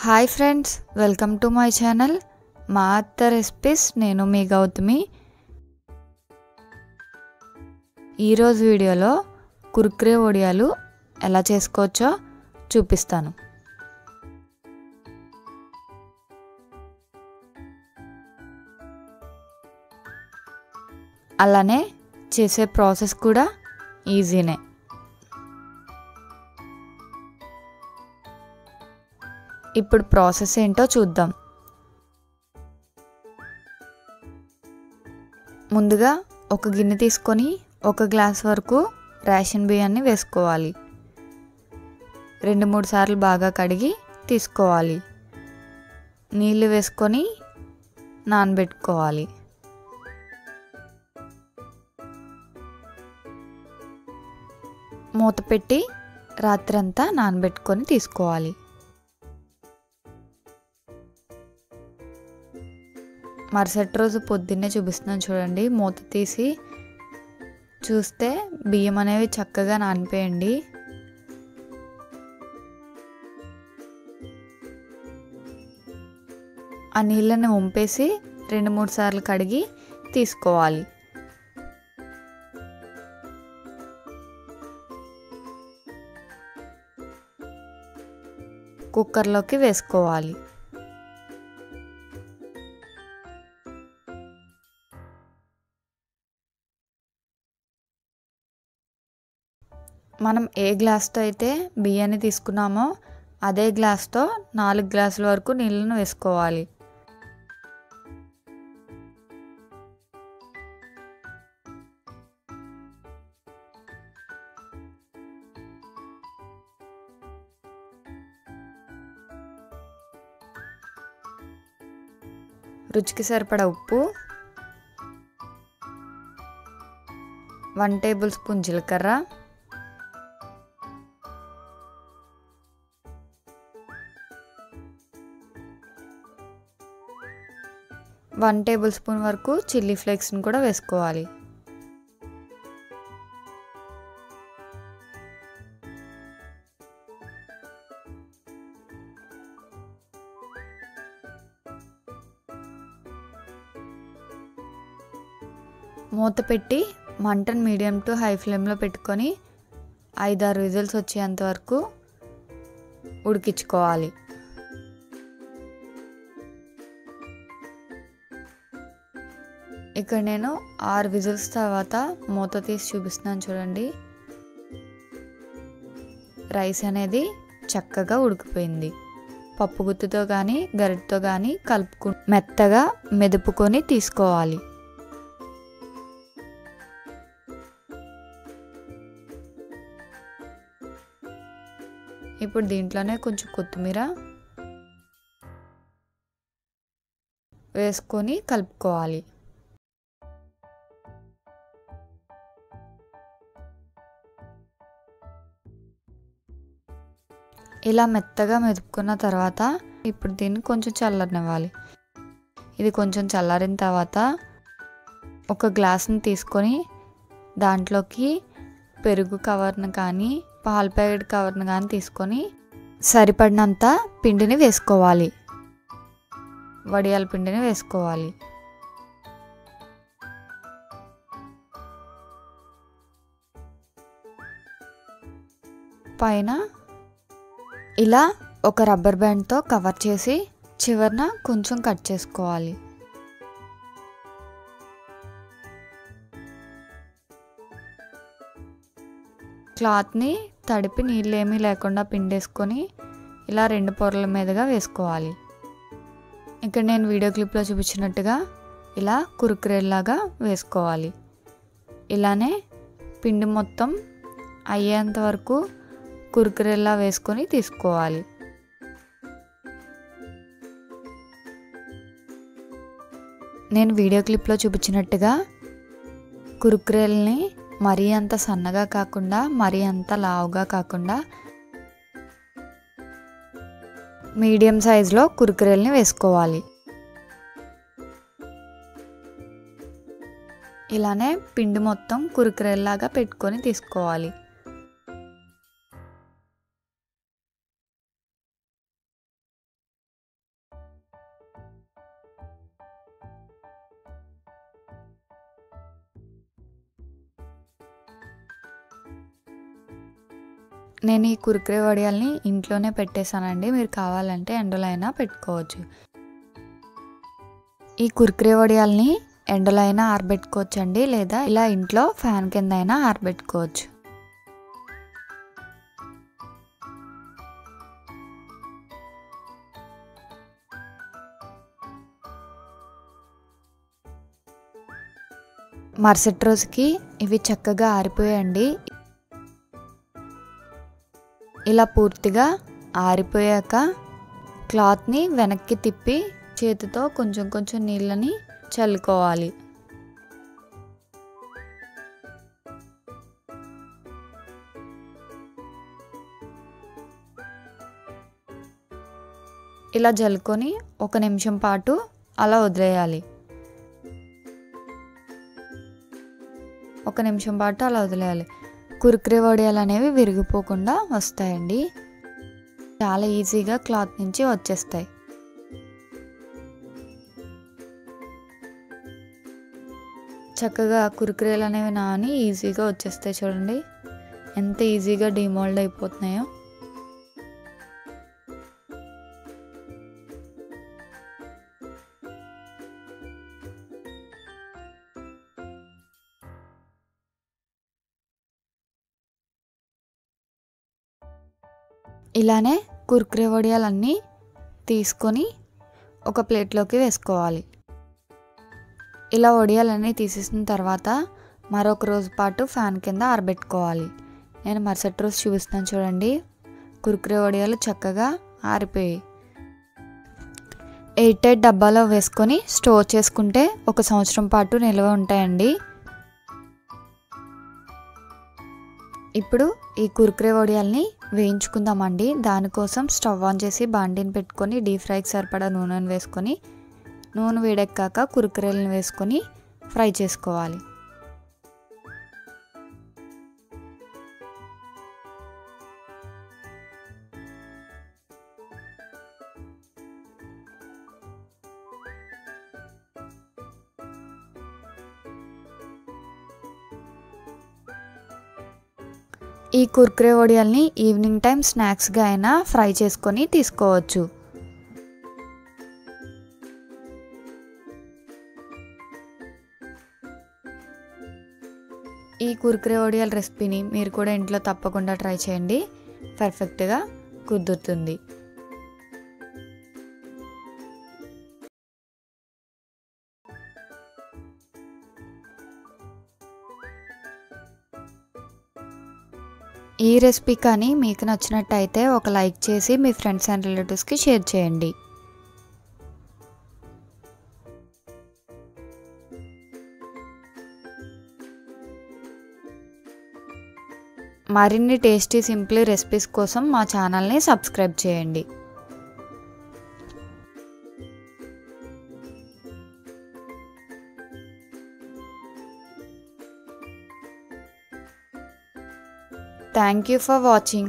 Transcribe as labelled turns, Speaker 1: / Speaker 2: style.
Speaker 1: Hi friends, welcome to my channel మా అత్త recipes. నేను మీ గౌతమి. ఈరోజు వీడియోలో కుర్కురే వడియాలు ఎలా చేసుకోవచ్చో చూపిస్తాను. అలానే చేసే ప్రాసెస్ కూడా ఈజీనే. ఇప్పుడు ప్రాసెస్ ఏంటో చూద్దాం. ముందుగా ఒక గిన్నె తీసుకొని 1 గ్లాస్ వరకు రేషన్ బియ్యాన్ని వేసుకోవాలి. 2-3 సార్లు బాగా కడిగి తీసుకోవాలి. నీళ్ళు వేసుకొని నానబెట్టుకోవాలి. మూత పెట్టి రాత్రంతా నానబెట్టుకొని తీసుకోవాలి. మరుసటి రోజు పొద్దున్నే చూపిస్తున్నాను చూడండి. మూత తీసి చూస్తే బియ్యం అనేవి చక్కగా నానిపోయండి. ఆ నీళ్ళని వంపేసి 2-3 సార్లు కడిగి తీసుకోవాలి. కుక్కర్లోకి వేసుకోవాలి. మనం ఏ గ్లాస్తో అయితే బియ్యాన్ని తీసుకున్నామో అదే గ్లాస్తో 4 గ్లాసుల వరకు నీళ్ళను వేసుకోవాలి. రుచికి సరిపడా ఉప్పు, 1 టేబుల్ స్పూన్ జీలకర్ర, 1 టేబుల్ స్పూన్ వరకు చిల్లీ ఫ్లేక్స్ని కూడా వేసుకోవాలి. మూత పెట్టి మంటను మీడియం టు హై ఫ్లేమ్లో పెట్టుకొని 5-6 విజిల్స్ వచ్చేంత వరకు ఉడికించుకోవాలి. ఇక్కడ నేను 6 విజిల్స్ తర్వాత మూత తీసి చూపిస్తున్నాను చూడండి. రైస్ అనేది చక్కగా ఉడికిపోయింది. పప్పు గుత్తితో కానీ గరిటతో కానీ మెత్తగా మెదుపుకొని తీసుకోవాలి. ఇప్పుడు దీంట్లోనే కొంచెం కొత్తిమీర వేసుకొని కలుపుకోవాలి. ఇలా మెత్తగా మెదుపుకున్న తర్వాత ఇప్పుడు దీన్ని కొంచెం చల్లనివ్వాలి. ఇది కొంచెం చల్లారిన తర్వాత ఒక గ్లాస్ని తీసుకొని దాంట్లోకి పెరుగు కవర్ను కానీ పాల ప్యాకెట్ కవర్ను కానీ తీసుకొని సరిపడినంత పిండిని వేసుకోవాలి. వడియాల పిండిని వేసుకోవాలి. పైన ఇలా ఒక రబ్బర్ బ్యాండ్తో కవర్ చేసి చివరన కొంచెం కట్ చేసుకోవాలి. క్లాత్ని తడిపి నీళ్ళేమీ లేకుండా పిండేసుకొని ఇలా 2 పొరల మీదుగా వేసుకోవాలి. ఇక్కడ నేను వీడియో క్లిప్లో చూపించినట్టుగా ఇలా కుర్కురేలాగా వేసుకోవాలి. ఇలానే పిండి మొత్తం అయ్యేంత వరకు కుర్కురేలా వేసుకొని తీసుకోవాలి. నేను వీడియో క్లిప్లో చూపించినట్టుగా కుర్కురేల్ని మరీ అంత సన్నగా కాకుండా మరీ అంత లావుగా కాకుండా మీడియం సైజులో కుర్కురేల్ని వేసుకోవాలి. ఇలానే పిండి మొత్తం కుర్కురేలాగా పెట్టుకొని తీసుకోవాలి. నేను ఈ కుర్కురే వడియాల్ని ఇంట్లోనే పెట్టేశానండి. మీరు కావాలంటే ఎండలో అయినా పెట్టుకోవచ్చు. ఈ కుర్కురే వడియాల్ని ఎండలో అయినా ఆరబెట్టుకోవచ్చండి, లేదా ఇలా ఇంట్లో ఫ్యాన్ కింద అయినా ఆరబెట్టుకోవచ్చు. మరుసటి రోజుకి ఇవి చక్కగా ఆరిపోయాయండి. ఇలా పూర్తిగా ఆరిపోయాక క్లాత్ని వెనక్కి తిప్పి చేతితో కొంచెం కొంచెం నీళ్ళని చల్లుకోవాలి. ఇలా జల్లుకొని 1 నిమిషం పాటు అలా వదిలేయాలి. 1 నిమిషం పాటు అలా వదిలేయాలి. కుర్కురే వడియాలు అనేవి విరిగిపోకుండా వస్తాయండి. చాలా ఈజీగా క్లాత్ నుంచి వచ్చేస్తాయి. చక్కగా కుర్కురేలు అనేవి నాని ఈజీగా వచ్చేస్తాయి. చూడండి ఎంత ఈజీగా డిమోల్డ్ అయిపోతున్నాయో. ఇలానే కుర్కురే వడియాలన్నీ తీసుకొని ఒక ప్లేట్లోకి వేసుకోవాలి. ఇలా వడియాలన్నీ తీసేసిన తర్వాత మరొక రోజు పాటు ఫ్యాన్ కింద ఆరబెట్టుకోవాలి. నేను మరుసటి రోజు చూపిస్తాను చూడండి. కుర్కురే వడియాలు చక్కగా ఆరిపోయాయి. ఎయిర్ టైట్ డబ్బాలో వేసుకొని స్టోర్ చేసుకుంటే 1 సంవత్సరం పాటు నిల్వ ఉంటాయండి. ఇప్పుడు ఈ కుర్కురే వడియాల్ని వేయించుకుందామండి. దానికోసం స్టవ్ ఆన్ చేసి బాండీని పెట్టుకొని డీప్ ఫ్రైకి సరిపడా నూనెను వేసుకొని నూనె వేడెక్కాక కుర్కురేలను వేసుకొని ఫ్రై చేసుకోవాలి. ఈ కుర్కురే వడియాల్ని ఈవినింగ్ టైం స్నాక్స్గా అయినా ఫ్రై చేసుకొని తీసుకోవచ్చు. ఈ కుర్కురే వడియాల రెసిపీని మీరు కూడా ఇంట్లో తప్పకుండా ట్రై చేయండి. పర్ఫెక్ట్గా కుదురుతుంది. ఈ రెసిపీ కానీ మీకు నచ్చినట్టయితే ఒక లైక్ చేసి మీ ఫ్రెండ్స్ అండ్ రిలేటివ్స్కి షేర్ చేయండి. మరిన్ని టేస్టీ సింపుల్ రెసిపీస్ కోసం మా ఛానల్ని సబ్స్క్రైబ్ చేయండి. Thank you for watching.